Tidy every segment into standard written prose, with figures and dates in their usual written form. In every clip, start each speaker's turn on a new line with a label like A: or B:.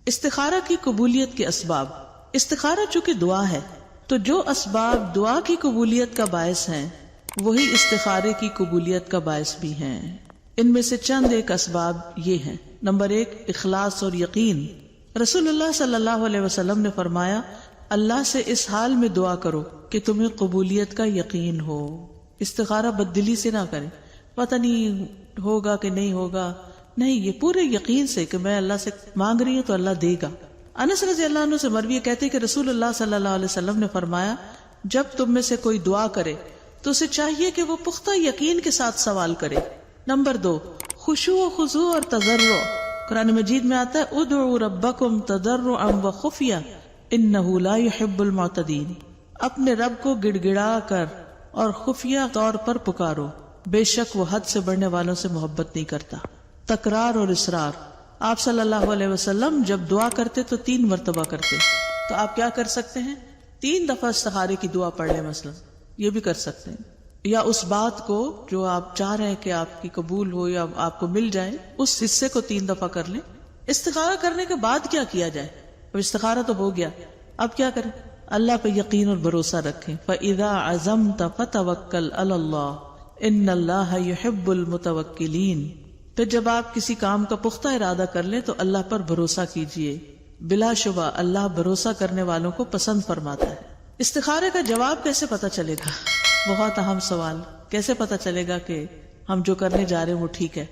A: استخارہ کی قبولیت کے اسباب. استخارہ چونکہ دعا ہے تو جو اسباب دعا کی قبولیت کا باعث ہیں وہی استخارے کی قبولیت کا باعث بھی ہیں. ان میں سے چند ایک اسباب یہ ہیں. نمبر 1، اخلاص اور یقین. رسول اللہ صلی اللہ علیہ وسلم نے فرمایا اللہ سے اس حال میں دعا کرو کہ تمہیں قبولیت کا یقین ہو. استخارہ بددلی سے نہ کریں، پتہ نہیں ہوگا کہ نہیں ہوگا، نہیں، یہ پورے یقین سے کہ میں اللہ سے مانگ رہی ہوں تو اللہ دے گا. انس رضی اللہ عنہ سے مروی کہتے ہیں کہ رسول اللہ صلی اللہ علیہ وسلم نے فرمایا جب تم میں سے کوئی دعا کرے تو اسے چاہیے کہ وہ پختہ یقین کے ساتھ سوال کرے. نمبر 2، خشوع و خضوع اور تضرع. قرآن مجید میں آتا ہے ادعوا ربکم تضرعا و خفیہ انہ لا يحب المعتدین. اپنے رب کو گڑ گڑا کر اور خفیہ طور پر پکارو، بے شک وہ حد سے بڑھنے والوں سے محبت نہیں کرتا. تکرار اور اصرار. آپ صلی اللہ علیہ وسلم جب دعا کرتے تو 3 مرتبہ کرتے. تو آپ کیا کر سکتے ہیں؟ 3 دفعہ استخارے کی دعا پڑھ لیں مثلا، یہ بھی کر سکتے ہیں. یا اس بات کو جو آپ چاہ رہے ہیں کہ آپ کی قبول ہو یا آپ کو مل جائے اس حصے کو 3 دفعہ کر لیں. استخارہ کرنے کے بعد کیا کیا جائے؟ اب استخارہ تو ہو گیا، اب کیا کریں؟ اللہ پہ یقین اور بھروسہ رکھیں. فَإِذَا عَزَمْتَ فَتَوَكَّلْ عَلَى اللَّهِ إِنَّ اللَّهَ يُحِبُّ الْمُتَوَكِّلِينَ. پھر جب آپ کسی کام کا پختہ ارادہ کر لیں تو اللہ پر بھروسہ کیجئے، بلا شبہ اللہ بھروسہ کرنے والوں کو پسند فرماتا ہے. استخارے کا جواب کیسے پتہ چلے گا؟ بہت اہم سوال. کیسے پتہ چلے گا کہ ہم جو کرنے جا رہے ہیں وہ ٹھیک ہے؟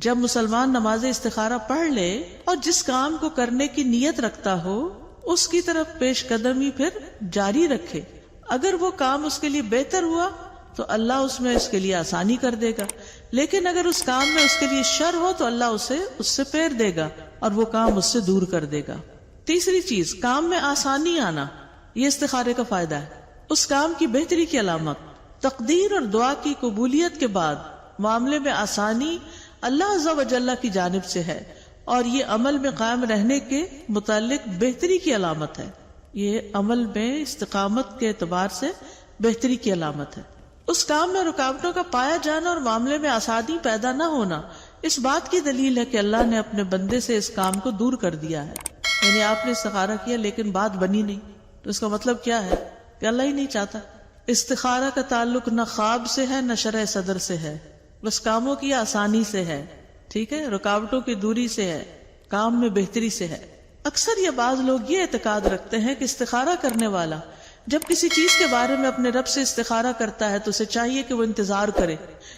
A: جب مسلمان نماز استخارہ پڑھ لے اور جس کام کو کرنے کی نیت رکھتا ہو اس کی طرف پیش قدمی پھر جاری رکھے. اگر وہ کام اس کے لیے بہتر ہوا تو اللہ اس میں اس کے لیے آسانی کر دے گا، لیکن اگر اس کام میں اس کے لیے شر ہو تو اللہ اس سے پھیر دے گا اور وہ کام اس سے دور کر دے گا. تیسری چیز، کام میں آسانی آنا. یہ استخارے کا فائدہ ہے. اس کام کی بہتری کی علامت. تقدیر اور دعا کی قبولیت کے بعد معاملے میں آسانی اللہ عز و جل کی جانب سے ہے اور یہ عمل میں قائم رہنے کے متعلق بہتری کی علامت ہے. یہ عمل میں استقامت کے اعتبار سے بہتری کی علامت ہے. اس کام میں رکاوٹوں کا پایا جانا اور معاملے میں آسانی پیدا نہ ہونا اس بات کی دلیل ہے کہ اللہ نے اپنے بندے سے اس کام کو دور کر دیا ہے. یعنی آپ نے استخارہ کیا لیکن بات بنی نہیں، تو اس کا مطلب کیا ہے کہ اللہ ہی نہیں چاہتا. استخارہ کا تعلق نہ خواب سے ہے نہ شرح صدر سے ہے، بس کاموں کی آسانی سے ہے. ٹھیک ہے، رکاوٹوں کی دوری سے ہے، کام میں بہتری سے ہے. اکثر یہ بعض لوگ یہ اعتقاد رکھتے ہیں کہ استخارہ کرنے والا جب کسی چیز کے بارے میں اپنے رب سے استخارہ کرتا ہے تو اسے چاہیے کہ وہ انتظار کرے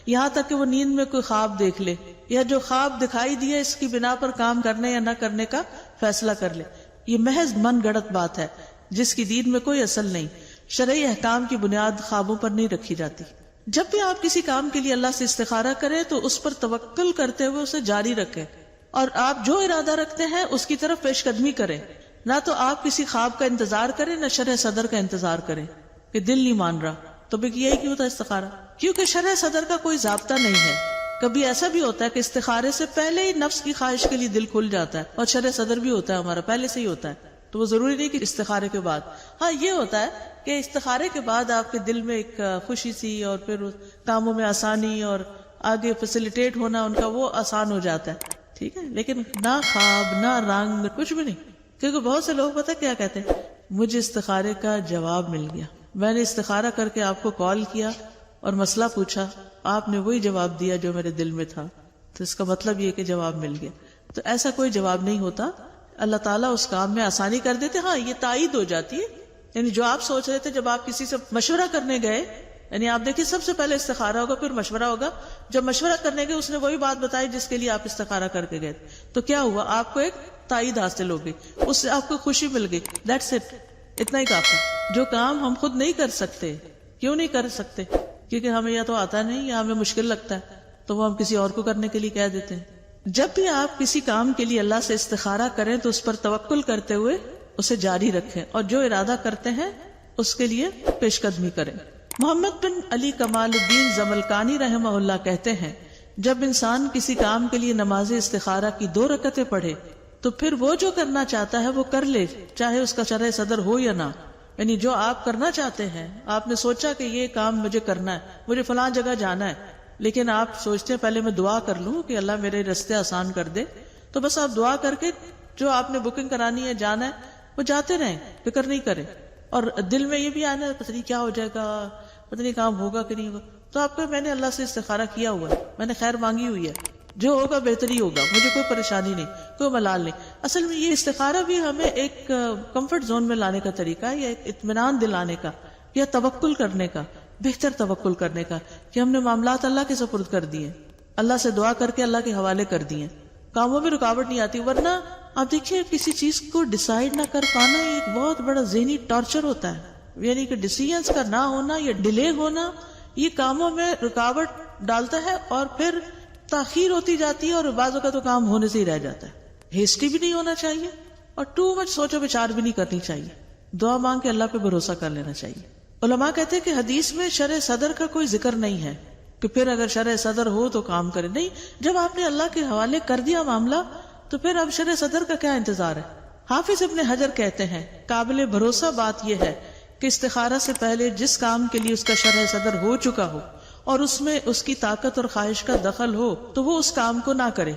A: یہاں تک کہ وہ نیند میں کوئی خواب دیکھ لے یا جو خواب دکھائی دیا اس کی بنا پر کام کرنے یا نہ کرنے کا فیصلہ کر لے. یہ محض من گڑت بات ہے جس کی دین میں کوئی اصل نہیں. شرعی احکام کی بنیاد خوابوں پر نہیں رکھی جاتی. جب بھی آپ کسی کام کے لیے اللہ سے استخارہ کریں تو اس پر توکل کرتے ہوئے اسے جاری رکھیں اور آپ جو ارادہ رکھتے ہیں اس کی طرف پیش قدمی کریں. نہ تو آپ کسی خواب کا انتظار کریں نہ شرح صدر کا انتظار کریں کہ دل نہیں مان رہا تو بھی یہی کیوں ہوتا ہے استخارہ؟ کیونکہ شرح صدر کا کوئی ضابطہ نہیں ہے. کبھی ایسا بھی ہوتا ہے کہ استخارے سے پہلے ہی نفس کی خواہش کے لیے دل کھل جاتا ہے اور شرح صدر بھی ہوتا ہے ہمارا پہلے سے ہی ہوتا ہے، تو وہ ضروری نہیں کہ استخارے کے بعد. ہاں یہ ہوتا ہے کہ استخارے کے بعد آپ کے دل میں ایک خوشی سی اور پھر کاموں میں آسانی اور آگے فیسیلیٹیٹ ہونا ان کا وہ آسان ہو جاتا ہے. ٹھیک ہے، لیکن نہ خواب نہ رنگ کچھ بھی نہیں. کیونکہ بہت سے لوگ پتہ کیا کہتے ہیں، مجھے استخارے کا جواب مل گیا، میں نے استخارہ کر کے آپ کو کال کیا اور مسئلہ پوچھا، آپ نے وہی جواب دیا جو میرے دل میں تھا، تو اس کا مطلب یہ کہ جواب مل گیا. تو ایسا کوئی جواب نہیں ہوتا. اللہ تعالیٰ اس کام میں آسانی کر دیتے. ہاں یہ تائید ہو جاتی ہے، یعنی جو آپ سوچ رہے تھے جب آپ کسی سے مشورہ کرنے گئے، یعنی آپ دیکھیں سب سے پہلے استخارہ ہوگا پھر مشورہ ہوگا. جب مشورہ کرنے گئے اس نے وہی بات بتائی جس کے لیے آپ استخارہ کر کے گئے، تو کیا ہوا؟ آپ کو ایک تائید حاصل ہو گئی، اس سے آپ کو خوشی مل گئی. دیٹس اٹ، اتنا ہی کافی. جو کام ہم خود نہیں کر سکتے، کیوں نہیں کر سکتے؟ کیونکہ ہمیں یا تو آتا نہیں یا ہمیں مشکل لگتا ہے، تو وہ ہم کسی اور کو کرنے کے لیے کہہ دیتے ہیں. جب بھی آپ کسی کام کے لیے اللہ سے استخارہ کریں تو اس پر توکل کرتے ہوئے اسے جاری رکھیں اور جو ارادہ کرتے ہیں اس کے لیے پیش قدمی کریں. محمد بن علی کمال الدین زملکانی رحمہ اللہ کہتے ہیں، جب انسان کسی کام کے لیے نماز استخارہ کی 2 رکعتیں پڑھے تو پھر وہ جو کرنا چاہتا ہے وہ کر لے، چاہے اس کا شرح صدر ہو یا نہ. یعنی جو آپ کرنا چاہتے ہیں، آپ نے سوچا کہ یہ کام مجھے کرنا ہے، مجھے فلاں جگہ جانا ہے، لیکن آپ سوچتے ہیں پہلے میں دعا کر لوں کہ اللہ میرے راستے آسان کر دے، تو بس آپ دعا کر کے جو آپ نے بکنگ کرانی ہے، جانا ہے، وہ جاتے رہیں، فکر نہیں کریں. اور دل میں یہ بھی آنا پتہ نہیں کیا ہو جائے گا، پتہ نہیں کام ہوگا کہ نہیں ہوگا، تو آپ کو میں نے اللہ سے استخارہ کیا ہوا ہے، میں نے خیر مانگی ہوئی ہے، جو ہوگا بہتر ہی ہوگا، مجھے کوئی پریشانی نہیں، کوئی ملال نہیں. اصل میں یہ استخارہ بھی ہمیں ایک کمفرٹ زون میں لانے کا طریقہ ہے، یا ایک اطمینان دلانے کا، یا توکل کرنے کا، بہتر توکل کرنے کا، کہ ہم نے معاملات اللہ کے سپرد کر دیے، اللہ سے دعا کر کے اللہ کے حوالے کر دیے، کاموں میں رکاوٹ نہیں آتی. ورنہ آپ دیکھیے کسی چیز کو ڈیسائیڈ نہ کر پانا یہ ایک بہت بڑا ذہنی ٹارچر ہوتا ہے، یعنی کہ ڈیسیژنز کا نہ ہونا یا ڈیلے ہونا یہ کاموں میں رکاوٹ ڈالتا ہے، اور پھر تاخیر ہوتی جاتی ہے، اور بعض اوقات تو کام ہونے سے ہی رہ جاتا ہے. ہیسٹی بھی نہیں ہونا چاہیے اور ٹو مچ سوچو بچار بھی نہیں کرنی چاہیے، دعا مانگ کے اللہ پہ بھروسہ کر لینا چاہیے. علماء کہتے ہیں کہ حدیث میں شرع صدر کا کوئی ذکر نہیں ہے کہ پھر اگر شرع صدر ہو تو کام کرے، نہیں، جب آپ نے اللہ کے حوالے کر دیا معاملہ تو پھر اب شرع صدر کا کیا انتظار ہے. حافظ ابن حجر کہتے ہیں قابل بھروسہ بات یہ ہے کہ استخارہ سے پہلے جس کام کے لیے اس کا شرع صدر ہو چکا ہو اور اس میں اس کی طاقت اور خواہش کا دخل ہو تو وہ اس کام کو نہ کرے،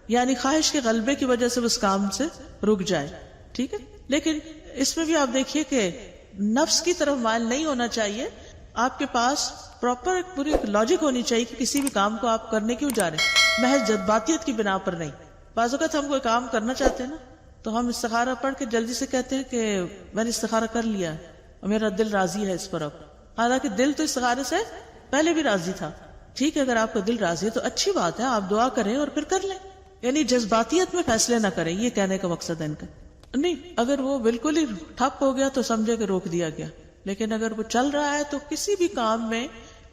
A: یعنی خواہش کے غلبے کی وجہ سے اس کام سے رک جائے. ٹھیک ہے، لیکن اس میں بھی آپ دیکھیے کہ نفس کی طرف مائل نہیں ہونا چاہیے. آپ کے پاس پراپر پوری لاجک ہونی چاہیے کہ کسی بھی کام کو آپ کرنے کیوں جا رہے ہیں، محض جذباتیت کی بنا پر نہیں. بعض اوقات ہم کوئی کام کرنا چاہتے ہیں نا تو ہم استخارہ پڑھ کے جلدی سے کہتے ہیں کہ میں نے استخارہ کر لیا اور میرا دل راضی ہے اس پر. اب حالانکہ دل تو استخارے سے پہلے بھی راضی تھا. ٹھیک ہے، اگر آپ کا دل راضی ہے تو اچھی بات ہے، آپ دعا کریں اور پھر کر لیں، یعنی جذباتیت میں فیصلے نہ کریں، یہ کہنے کا مقصد ہے ان کا. نہیں، اگر وہ بالکل ہی ٹھپ ہو گیا تو سمجھے کہ روک دیا گیا، لیکن اگر وہ چل رہا ہے تو کسی بھی کام میں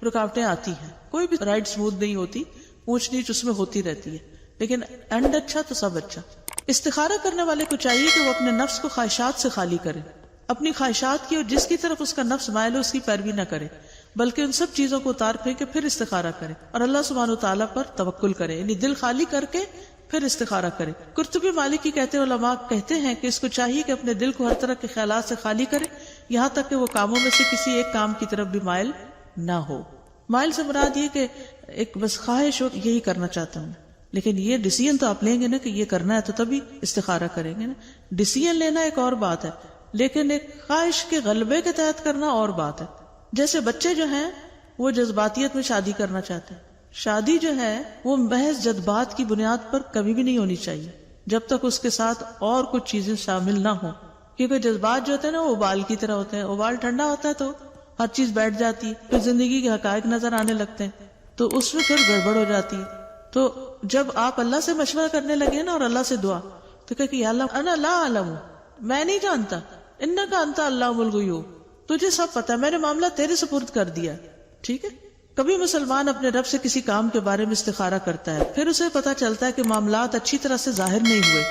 A: رکاوٹیں آتی ہیں، کوئی بھی رائڈ سموتھ نہیں ہوتی، اونچ نیچ اس میں ہوتی رہتی ہے، لیکن اینڈ اچھا تو سب اچھا. استخارہ کرنے والے کو چاہیے کہ وہ اپنے نفس کو خواہشات سے خالی کرے، اپنی خواہشات کی اور جس کی طرف اس کا نفس مائل ہو اس کی پیروی نہ کرے، بلکہ ان سب چیزوں کو اتار پھینکے پھر استخارہ کرے اور اللہ سبحانہ وتعالیٰ پر توکل کرے، یعنی دل خالی کر کے پھر استخارہ کرے. قرطبی مالکی کہتے ہیں، علماء کہتے ہیں کہ اس کو چاہیے کہ اپنے دل کو ہر طرح کے خیالات سے خالی کرے، یہاں تک کہ وہ کاموں میں سے کسی ایک کام کی طرف بھی مائل نہ ہو. مائل سے مراد یہ کہ ایک بس خواہش ہو یہی کرنا چاہتا ہوں، لیکن یہ ڈیسیژن تو آپ لیں گے نا کہ یہ کرنا ہے تو تبھی استخارہ کریں گے نا. ڈیسیژن لینا ایک اور بات ہے، لیکن ایک خواہش کے غلبے کے تحت کرنا اور بات ہے. جیسے بچے جو ہیں وہ جذباتیت میں شادی کرنا چاہتے ہیں، شادی جو ہے وہ محض جذبات کی بنیاد پر کبھی بھی نہیں ہونی چاہیے جب تک اس کے ساتھ اور کچھ چیزیں شامل نہ ہوں، کیونکہ جذبات جو ہوتے ہیں نا وہ ابال کی طرح ہوتے ہیں، ابال ٹھنڈا ہوتا ہے تو ہر چیز بیٹھ جاتی ہے، پھر زندگی کے حقائق نظر آنے لگتے ہیں تو اس میں پھر گڑبڑ ہو جاتی ہے. تو جب آپ اللہ سے مشورہ کرنے لگے نا اور اللہ سے دعا تو کہ یا اللہ انا لا اعلم، میں نہیں جانتا، انک انت علام الغیوب، تجھے سب پتا ہے، میں نے معاملہ تیرے سپرد کر دیا. ٹھیک ہے، کبھی مسلمان اپنے رب سے کسی کام کے بارے میں استخارہ کرتا ہے، پھر اسے پتا چلتا ہے کہ معاملات اچھی طرح سے ظاہر نہیں ہوئے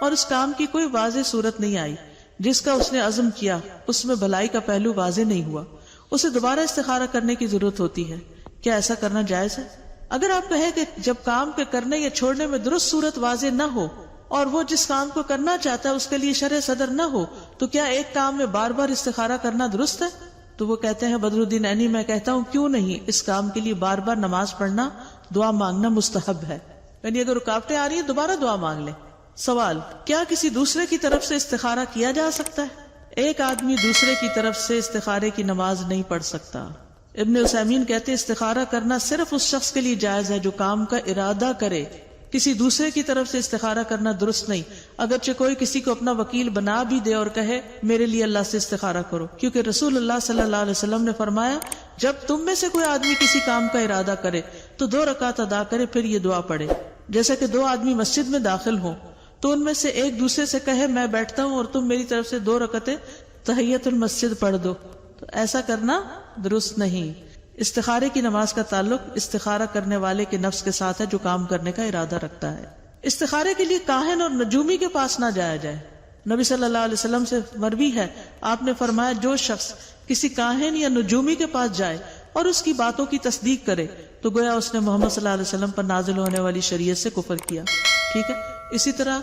A: اور اس کام کی کوئی واضح صورت نہیں آئی، جس کا اس نے عزم کیا اس میں بھلائی کا پہلو واضح نہیں ہوا، اسے دوبارہ استخارہ کرنے کی ضرورت ہوتی ہے. کیا ایسا کرنا جائز ہے؟ اگر آپ کہیں کہ جب کام کے کرنے یا چھوڑنے میں درست صورت واضح نہ ہو اور وہ جس کام کو کرنا چاہتا ہے اس کے لیے شرع صدر نہ ہو تو کیا ایک کام میں بار بار استخارہ کرنا درست ہے؟ تو وہ کہتے ہیں بدر الدین عینی، میں کہتا ہوں کیوں نہیں، اس کام کے لیے بار بار نماز پڑھنا، دعا مانگنا مستحب ہے، یعنی اگر رکاوٹیں آ رہی ہیں دوبارہ دعا مانگ لیں. سوال، کیا کسی دوسرے کی طرف سے استخارہ کیا جا سکتا ہے؟ ایک آدمی دوسرے کی طرف سے استخارے کی نماز نہیں پڑھ سکتا. ابن عثیمین کہتے استخارہ کرنا صرف اس شخص کے لیے جائز ہے جو کام کا ارادہ کرے، کسی دوسرے کی طرف سے استخارہ کرنا درست نہیں، اگرچہ کوئی کسی کو اپنا وکیل بنا بھی دے اور کہے میرے لیے اللہ سے استخارہ کرو، کیونکہ رسول اللہ صلی اللہ علیہ وسلم نے فرمایا جب تم میں سے کوئی آدمی کسی کام کا ارادہ کرے تو 2 رکعت ادا کرے پھر یہ دعا پڑھے. جیسا کہ 2 آدمی مسجد میں داخل ہوں تو ان میں سے ایک دوسرے سے کہے میں بیٹھتا ہوں اور تم میری طرف سے 2 رکعتیں تحیت المسجد پڑھ دو، تو ایسا کرنا درست نہیں. استخارے کی نماز کا تعلق استخارہ کرنے والے کے نفس کے ساتھ ہے جو کام کرنے کا ارادہ رکھتا ہے. استخارے کے لیے کاہن اور نجومی کے پاس نہ جایا جائے. نبی صلی اللہ علیہ وسلم سے مروی ہے، آپ نے فرمایا جو شخص کسی کاہن یا نجومی کے پاس جائے اور اس کی باتوں کی تصدیق کرے تو گویا اس نے محمد صلی اللہ علیہ وسلم پر نازل ہونے والی شریعت سے کفر کیا. ٹھیک ہے، اسی طرح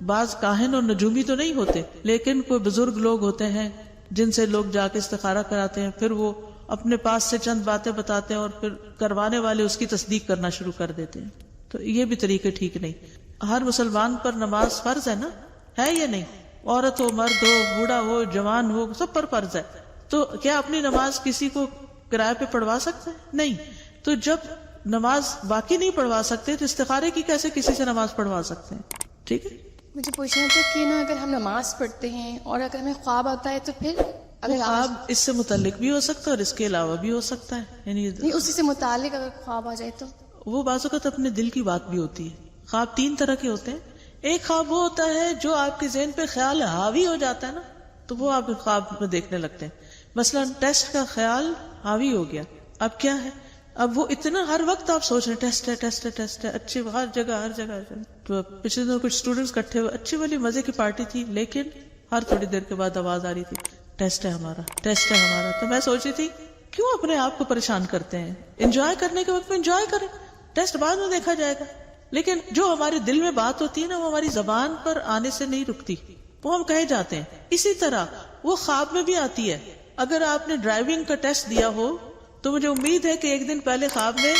A: بعض کاہن اور نجومی تو نہیں ہوتے لیکن کوئی بزرگ لوگ ہوتے ہیں جن سے لوگ جا کے استخارہ کراتے ہیں، پھر وہ اپنے پاس سے چند باتیں بتاتے ہیں اور پھر کروانے والے اس کی تصدیق کرنا شروع کر دیتے ہیں، تو یہ بھی طریقے ٹھیک نہیں. ہر مسلمان پر نماز فرض ہے نا، ہے یا نہیں؟ عورت ہو، مرد ہو، بوڑھا ہو، جوان ہو، سب پر فرض ہے. تو کیا اپنی نماز کسی کو کرائے پہ پڑھوا سکتے ہیں؟ نہیں. تو جب نماز باقی نہیں پڑھوا سکتے تو استخارے کی کیسے کسی سے نماز پڑھوا سکتے ہیں؟ ٹھیک ہے.
B: مجھے پوچھنا تھا کہ نا اگر ہم نماز پڑھتے ہیں اور اگر ہمیں خواب آتا ہے تو پھر اگر
A: خواب اس سے متعلق بھی ہو سکتا ہے اور اس کے علاوہ بھی ہو سکتا ہے. یعنی
B: نہیں اسی سے متعلق اگر خواب آ جائے تو
A: وہ بعض اوقات اپنے دل کی بات بھی ہوتی ہے. خواب 3 طرح کے ہوتے ہیں. ایک خواب وہ ہوتا ہے جو آپ کے ذہن پہ خیال حاوی ہو جاتا ہے نا، تو وہ آپ خواب میں دیکھنے لگتے ہیں. مثلا ٹیسٹ کا خیال حاوی ہو گیا. اب کیا ہے؟ اب وہ اتنا ہر وقت آپ سوچ رہے ہیں ٹیسٹ ہے ٹیسٹ ہے ٹیسٹ ہے، اچھے ہر جگہ ہر جگہ. تو پچھلے دنوں کچھ اسٹوڈینٹس اکٹھے ہوئے، اچھی والی مزے کی پارٹی تھی، لیکن ہر تھوڑی دیر کے بعد آواز آ رہی تھی ٹیسٹ ہے ہمارا، ٹیسٹ ہے ہمارا. تو میں سوچ رہی تھی کیوں اپنے آپ کو پریشان کرتے ہیں؟ انجوائے کرنے کے وقت میں انجوائے کریں، ٹیسٹ بعد میں دیکھا جائے گا. لیکن جو ہمارے دل میں بات ہوتی ہے نا، وہ ہماری زبان پر آنے سے نہیں رکتی، وہ ہم کہے جاتے ہیں. اسی طرح وہ خواب میں بھی آتی ہے. اگر آپ نے ڈرائیونگ کا ٹیسٹ دیا ہو تو مجھے امید ہے کہ ایک دن پہلے خواب میں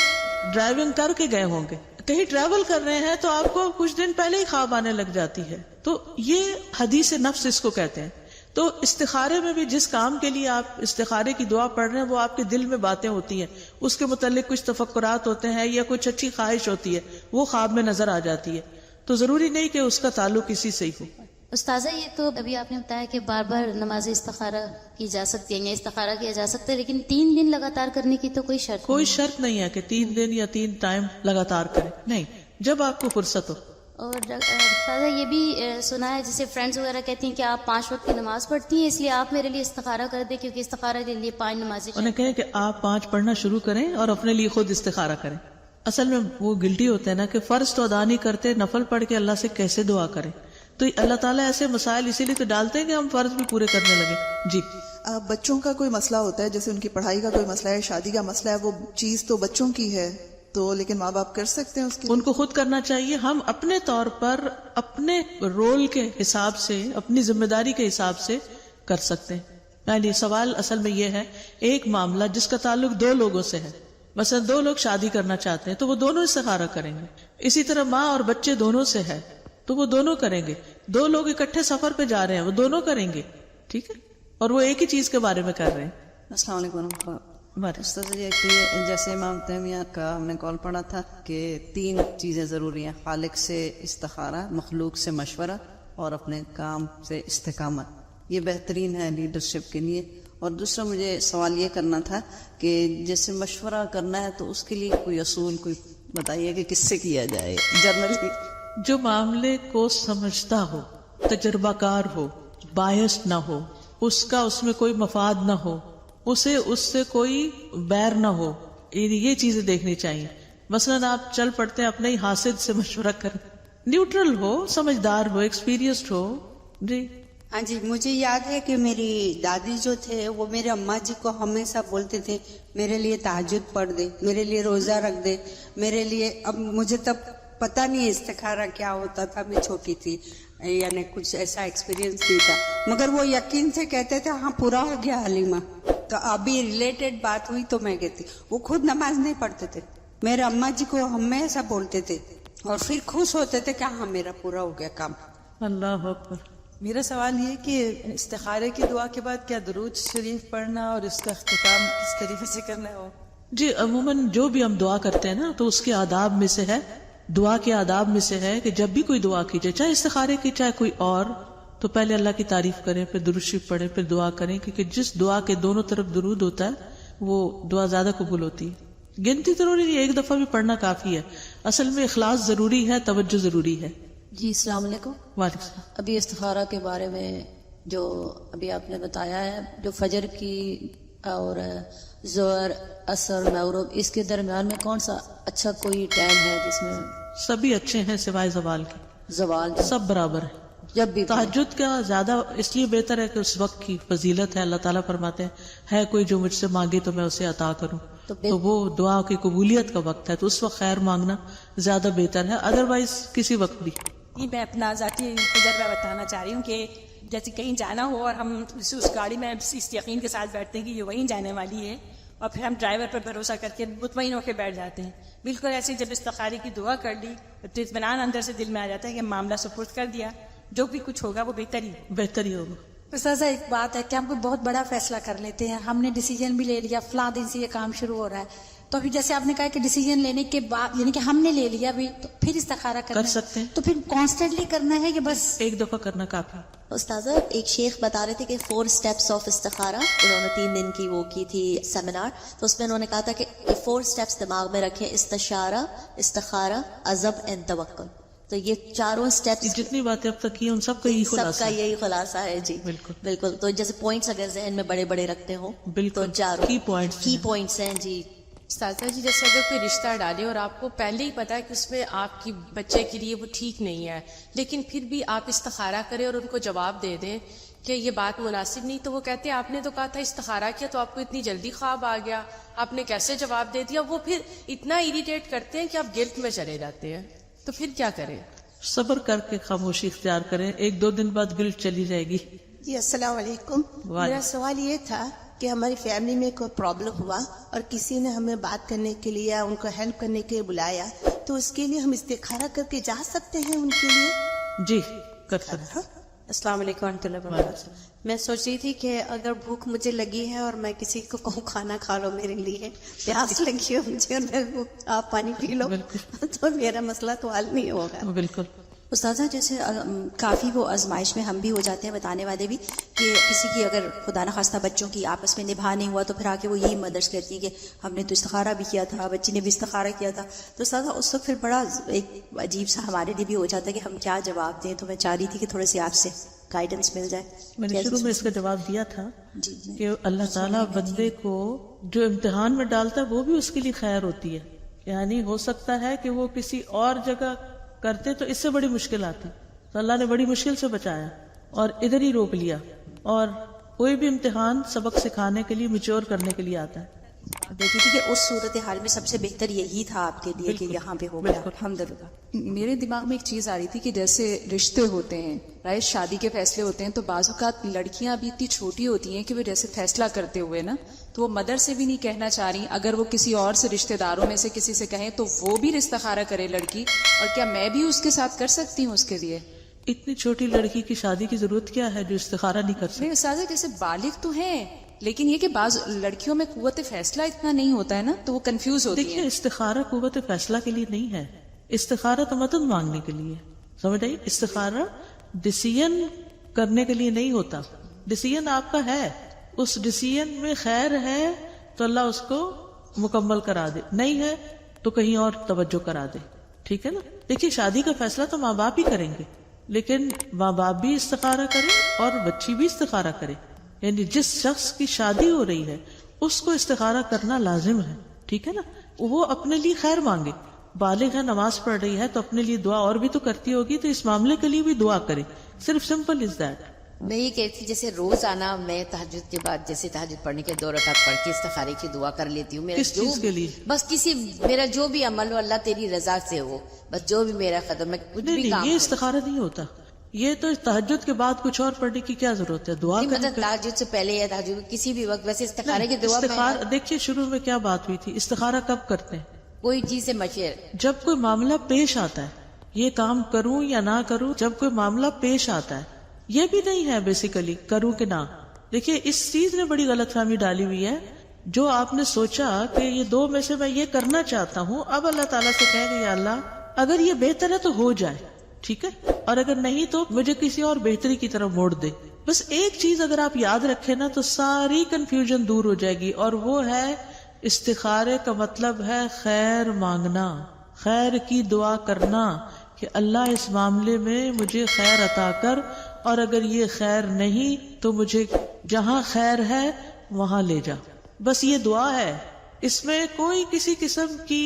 A: ڈرائیونگ کر کے گئے ہوں گے. کہیں ٹریول کر رہے ہیں تو آپ کو کچھ دن پہلے ہی خواب آنے لگ جاتی ہے. تو یہ حدیث نفس اس کو کہتے ہیں. تو استخارے میں بھی جس کام کے لیے آپ استخارے کی دعا پڑھ رہے ہیں وہ آپ کے دل میں باتیں ہوتی ہیں، اس کے متعلق کچھ تفکرات ہوتے ہیں یا کچھ اچھی خواہش ہوتی ہے، وہ خواب میں نظر آ جاتی ہے. تو ضروری نہیں کہ اس کا تعلق اسی سے ہی ہو.
C: استاذہ یہ تو ابھی آپ نے بتایا کہ بار بار نماز استخارہ کی جا سکتی ہے یا استخارہ کیا جا سکتا ہے، لیکن 3 دن لگاتار کرنے کی تو کوئی شرط
A: کوئی شرط نہیں ہے کہ 3 دن یا 3 ٹائم لگاتار کریں، نہیں، جب آپ کو فرصت ہو.
C: اور استاذہ یہ بھی سنا ہے جیسے فرینڈز وغیرہ کہتی ہیں کہ آپ 5 وقت کی نماز پڑھتی ہیں، اس لیے آپ میرے لیے استخارہ کر دیں، کیونکہ استخارہ کے لیے 5 نمازیں.
A: انہیں کہیں کہ آپ 5 پڑھنا شروع کریں اور اپنے لیے خود استخارہ کریں. اصل میں وہ گلٹی ہوتا ہے نا کہ فرض تو ادا نہیں کرتے، نفل پڑھ کے اللہ سے کیسے دعا کریں. تو اللہ تعالیٰ ایسے مسائل اسی لیے تو ڈالتے ہیں کہ ہم فرض بھی پورے کرنے لگے. جی
D: بچوں کا کوئی مسئلہ ہوتا ہے، جیسے ان کی پڑھائی کا کوئی مسئلہ ہے، شادی کا مسئلہ ہے، وہ چیز تو بچوں کی ہے تو لیکن ماں باپ کر سکتے ہیں اس کے
A: ان کو خود کرنا چاہیے. ہم اپنے طور پر اپنے رول کے حساب سے، اپنی ذمہ داری کے حساب سے کر سکتے ہیں. یعنی سوال اصل میں یہ ہے، ایک معاملہ جس کا تعلق 2 لوگوں سے ہے، مثلا 2 لوگ شادی کرنا چاہتے ہیں تو وہ دونوں استخارہ کریں گے. اسی طرح ماں اور بچے دونوں سے ہے تو وہ دونوں کریں گے. 2 لوگ اکٹھے سفر پہ جا رہے ہیں، وہ دونوں کریں گے. ٹھیک ہے، اور وہ ایک ہی چیز کے بارے میں کر رہے ہیں.
E: السلام علیکم. استاذ یہ کہ جیسے امام تیمیہ کا ہم نے قول پڑھا تھا کہ 3 چیزیں ضروری ہیں، خالق سے استخارہ، مخلوق سے مشورہ اور اپنے کام سے استقامت. یہ بہترین ہے لیڈرشپ کے لیے. اور دوسرا مجھے سوال یہ کرنا تھا کہ جیسے مشورہ کرنا ہے تو اس کے لیے کوئی اصول کوئی بتائیے کہ کس سے کیا جائے جنرلی.
A: جو معاملے کو سمجھتا ہو، تجربہ کار ہو، بائس نہ ہو، اس کا اس میں کوئی مفاد نہ ہو، اسے اس سے کوئی بیر نہ ہو، یہ چیزیں دیکھنی چاہیے. مثلا آپ چل پڑتے ہیں اپنے ہی حاسد سے مشورہ کریں، نیوٹرل ہو، سمجھدار ہو، ایکسپیرینسڈ ہو. جی
F: ہاں جی، مجھے یاد ہے کہ میری دادی جو تھے وہ میرے اماں جی کو ہمیشہ بولتے تھے میرے لیے تہجد پڑھ دے، میرے لیے روزہ رکھ دے، میرے لیے. اب مجھے تب پتہ نہیں استخارہ کیا ہوتا تھا، میں چھوٹی تھی، یعنی کچھ ایسا ایکسپیرینس نہیں تھا، مگر وہ یقین سے کہتے تھے ہاں پورا ہو گیا حلیمہ. تو ابھی ریلیٹڈ بات ہوئی تو میں کہتی، وہ خود نماز نہیں پڑھتے تھے، میرے اماں جی کو ہمیشہ بولتے تھے اور پھر خوش ہوتے تھے کہ ہاں میرا پورا ہو گیا کام.
A: اللہ اکبر.
G: میرا سوال یہ کہ استخارے کی دعا کے بعد کیا درود شریف پڑھنا اور اس کا اختتام کس طریقے سے کرنا ہے؟
A: جی عموماً جو بھی ہم دعا کرتے ہیں نا تو اس کے آداب میں سے ہے، دعا کے آداب میں سے ہے کہ جب بھی کوئی دعا کیجئے، چاہے استخارے کی چاہے کوئی اور، تو پہلے اللہ کی تعریف کریں، پھر درود شریف پڑھیں، پھر دعا کریں، کیونکہ جس دعا کے دونوں طرف درود ہوتا ہے وہ دعا زیادہ قبول ہوتی ہے. گنتی ضروری نہیں، ایک دفعہ بھی پڑھنا کافی ہے. اصل میں اخلاص ضروری ہے، توجہ ضروری ہے.
H: جی السلام علیکم.
A: وعلیکم السلام.
H: ابھی استخارہ کے بارے میں جو ابھی آپ نے بتایا ہے، جو فجر کی اور ظہر، عصر، مغرب، اس کے درمیان میں کون سا اچھا کوئی ٹائم ہے جس میں؟
A: سبھی اچھے ہیں سوائے زوال کے،
H: زوال
A: سب برابر ہے.
H: جب بھی
A: تہجد کا زیادہ اس لیے بہتر ہے کہ اس وقت کی فضیلت ہے. اللہ تعالیٰ فرماتے ہیں ہے کوئی جو مجھ سے مانگے تو میں اسے عطا کروں، تو وہ دعا کی قبولیت کا وقت ہے، تو اس وقت خیر مانگنا زیادہ بہتر ہے، ادروائز کسی وقت بھی.
I: میں اپنا ذاتی تجربہ بتانا چاہ رہی ہوں کہ جیسے کہیں جانا ہو اور ہم اس گاڑی میں اس یقین کے ساتھ بیٹھتے ہیں کہ یہ وہیں جانے والی ہے، اور پھر ہم ڈرائیور پر بھروسہ کر کے مطمئن ہو کے بیٹھ جاتے ہیں. بالکل ایسے جب استخارے کی دعا کر لی تو اطمینان اندر سے دل میں آ جاتا ہے کہ معاملہ سپرد کر دیا، جو بھی کچھ ہوگا وہ بہتر ہی
A: بہتر ہی ہوگا.
J: استاذہ ایک بات ہے کہ ہم کوئی بہت بڑا فیصلہ کر لیتے ہیں, ہم نے ڈیسیجن بھی لے لیا, فلاں دن سے یہ کام شروع ہو رہا ہے, تو ابھی جیسے آپ نے کہا کہ ڈیسیجن لینے کے بعد یعنی کہ ہم نے لے لیا بھی تو پھر استخارہ
A: کر سکتے ہیں,
J: تو پھر کانسٹنٹلی کرنا ہے کہ بس
A: ایک دفعہ کرنا کافی.
K: استاذہ ایک شیخ بتا رہے تھے کہ 4 steps آف استخارہ, انہوں نے 3 دن کی وہ کی تھی سیمینار, تو اس میں انہوں نے کہا تھا کہ 4 steps دماغ میں رکھیں, استشارہ, استخارہ, عزم اینڈ توکل. تو یہ 4 steps
A: جتنی باتیں اب تک کی ان سب کا یہی خلاصہ,
K: سب کا یہی خلاصہ ہے. جی
A: بالکل
K: بالکل. تو جیسے پوائنٹس اگر ذہن میں بڑے بڑے رکھتے ہوں
A: بالکل,
K: تو 4
A: کی
K: پوائنٹس ہیں. جی
L: استاذہ جی, جیسے اگر کوئی رشتہ ڈالے اور آپ کو پہلے ہی پتا ہے کہ اس میں آپ کی بچے کے لیے وہ ٹھیک نہیں ہے, لیکن پھر بھی آپ استخارہ کریں اور ان کو جواب دے دیں کہ یہ بات مناسب نہیں, تو وہ کہتے ہیں آپ نے تو کہا تھا استخارہ کیا تو آپ کو اتنی جلدی خواب آ گیا, آپ نے کیسے جواب دے دیا. وہ پھر اتنا اریٹیٹ کرتے ہیں کہ آپ گلٹ میں چلے جاتے ہیں, تو پھر کیا کریں؟
A: صبر کر کے خاموشی اختیار کریں, 1-2 دن بعد گلٹ چلی جائے گی.
M: جی السلام علیکم. میرا سوال یہ تھا کہ ہماری فیملی میں کوئی پرابلم ہوا اور کسی نے ہمیں بات کرنے کے لیے ان کو ہیلپ کرنے کے لیے بلایا, تو اس کے لیے ہم استخارہ کر کے جا سکتے ہیں ان کے لیے؟
A: جی کر سکتے.
N: السلام علیکم ورحمۃ اللہ وبرکاتہ. میں سوچ رہی تھی کہ اگر بھوک مجھے لگی ہے اور میں کسی کو کہوں کھانا کھا لو میرے لیے, پیاس لگی ہے مجھے اور میں آپ پانی پی لو, تو میرا مسئلہ تو حل نہیں ہوگا.
A: بالکل.
O: استاذہ جیسے کافی وہ آزمائش میں ہم بھی ہو جاتے ہیں, بتانے والے بھی, کہ کسی کی اگر خدا نخواستہ بچوں کی آپس میں نبھا نہیں ہوا تو پھر آ کے وہ یہی مدرس کرتی ہیں کہ ہم نے تو استخارہ بھی کیا تھا, بچی نے بھی استخارہ کیا تھا. تو استاذہ اس وقت پھر بڑا ایک عجیب سا ہمارے لیے بھی ہو جاتا ہے کہ ہم کیا جواب دیں. تو میں چاہ رہی تھی کہ تھوڑے سے آپ سے گائیڈنس مل جائے.
A: میں نے شروع میں اس کا جواب دیا تھا کہ اللہ تعالیٰ بندے کو جو امتحان میں ڈالتا ہے وہ بھی اس کے لیے خیر ہوتی ہے. یعنی ہو سکتا ہے کہ وہ کسی اور جگہ کرتے تو اس سے بڑی مشکل آتی, تو اللہ نے بڑی مشکل سے بچایا اور ادھر ہی روک لیا. اور کوئی بھی امتحان سبق سکھانے کے لیے, میچور کرنے کے لیے آتا ہے.
O: دیکھتی تھی کہ اس صورتحال میں سب سے بہتر یہی تھا آپ کے لیے کہ یہاں پہ ہو گیا.
P: الحمدللہ. میرے دماغ میں ایک چیز آ رہی تھی کہ جیسے رشتے ہوتے ہیں, رائٹ, شادی کے فیصلے ہوتے ہیں, تو بعض اوقات لڑکیاں ابھی اتنی چھوٹی ہوتی ہیں کہ وہ جیسے فیصلہ کرتے ہوئے نا, تو وہ مدر سے بھی نہیں کہنا چاہ رہی, اگر وہ کسی اور سے رشتے داروں میں سے کسی سے کہیں تو وہ بھی استخارہ کرے لڑکی, اور کیا میں بھی اس کے ساتھ کر سکتی ہوں اس کے لیے؟
A: اتنی چھوٹی لڑکی کی شادی کی ضرورت کیا ہے جو استخارہ نہیں کر سکتی؟
P: نہیں استاذہ, جیسے بالغ تو ہیں, لیکن یہ کہ بعض لڑکیوں میں قوت فیصلہ اتنا نہیں ہوتا ہے نا, تو وہ کنفیوز ہوتی ہیں.
A: دیکھیے استخارہ قوت فیصلہ کے لیے نہیں ہے, استخارہ تو مدد مانگنے کے لیے. سمجھ آئی؟ استخارہ ڈیسیژن کرنے کے لیے نہیں ہوتا. ڈیسیژن آپ کا ہے, اس ڈیسیژن میں خیر ہے تو اللہ اس کو مکمل کرا دے, نہیں ہے تو کہیں اور توجہ کرا دے. ٹھیک ہے نا. دیکھیے شادی کا فیصلہ تو ماں باپ ہی کریں گے, لیکن ماں باپ بھی استخارہ کرے اور بچی بھی استخارہ کرے. یعنی جس شخص کی شادی ہو رہی ہے اس کو استخارہ کرنا لازم ہے. ٹھیک ہے نا. وہ اپنے لیے خیر مانگے, بالغ ہے, نماز پڑھ رہی ہے, تو اپنے لیے دعا اور بھی تو کرتی ہوگی, تو اس معاملے کے لیے بھی دعا کرے. صرف سمپل از دیٹ.
Q: میں یہ کہتی تھی جیسے روز آنا میں تہجد کے بعد جیسے تہجد پڑھنے کے 2 رکعت پڑھ کے استخارے کی دعا کر لیتی ہوں.
A: کس چیز کے لیے؟
Q: بس کسی میرا جو بھی عمل ہو اللہ تیری رضا سے ہو, بس جو بھی میرا قدم میں کچھ بھی کام.
A: یہ استخارہ نہیں ہوتا, یہ تو تہجد کے بعد کچھ اور پڑھنے کی کیا ضرورت ہے؟ دعا کرنے.
Q: مطلب تہجد سے پہلے یا تہجد کسی بھی وقت ویسے استخارے کی دعا.
A: دیکھیے شروع میں کیا بات ہوئی تھی, استخارہ کب کرتے ہیں؟
Q: کوئی چیز سے مشورہ,
A: جب کوئی معاملہ پیش آتا ہے, یہ کام کروں یا نہ کروں, جب کوئی معاملہ پیش آتا ہے. یہ بھی نہیں ہے بیسیکلی کروں کہ نہ. دیکھیے اس چیز نے بڑی غلط فہمی ڈالی ہوئی ہے. جو آپ نے سوچا کہ یہ 2 میں سے میں یہ کرنا چاہتا ہوں, اب اللہ تعالیٰ سے کہیں گے یا اللہ اگر یہ بہتر ہے تو ہو جائے, ٹھیک ہے, اور اگر نہیں تو مجھے کسی اور بہتری کی طرف موڑ دے. بس ایک چیز اگر آپ یاد رکھیں نا تو ساری کنفیوژن دور ہو جائے گی, اور وہ ہے استخارے کا مطلب ہے خیر مانگنا, خیر کی دعا کرنا کہ اللہ اس معاملے میں مجھے خیر عطا کر, اور اگر یہ خیر نہیں تو مجھے جہاں خیر ہے وہاں لے جا. بس یہ دعا ہے, اس میں کوئی کسی قسم کی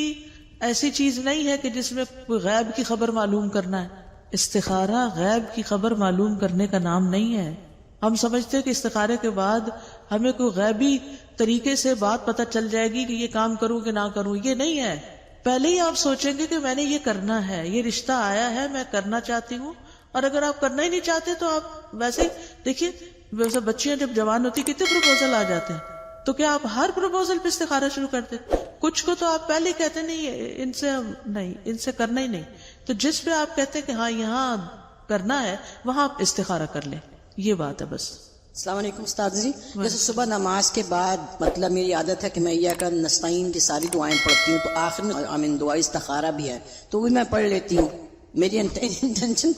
A: ایسی چیز نہیں ہے کہ جس میں کوئی غیب کی خبر معلوم کرنا ہے. استخارہ غیب کی خبر معلوم کرنے کا نام نہیں ہے. ہم سمجھتے ہیں کہ استخارے کے بعد ہمیں کوئی غیبی طریقے سے بات پتہ چل جائے گی کہ یہ کام کروں کہ نہ کروں. یہ نہیں ہے. پہلے ہی آپ سوچیں گے کہ میں نے یہ کرنا ہے, یہ رشتہ آیا ہے, میں کرنا چاہتی ہوں. اور اگر آپ کرنا ہی نہیں چاہتے تو آپ ویسے دیکھیے ویسے بچیاں جب جوان ہوتی کتنے پروپوزل آ جاتے ہیں, تو کیا آپ ہر پروپوزل پہ استخارہ شروع کرتے؟ کچھ کو تو آپ پہلے کہتے نہیں ان سے کرنا ہی نہیں. تو جس پہ آپ کہتے کہ ہاں یہاں کرنا ہے وہاں آپ استخارہ کر لیں. یہ بات ہے بس.
R: السلام علیکم استاد جی. جیسے صبح نماز کے بعد مطلب میری عادت ہے کہ میں ایاک نستعین کی ساری دعائیں پڑھتی ہوں, تو آخر میں دعا استخارہ بھی ہے تو وہ میں پڑھ لیتی ہوں. میری انٹینشن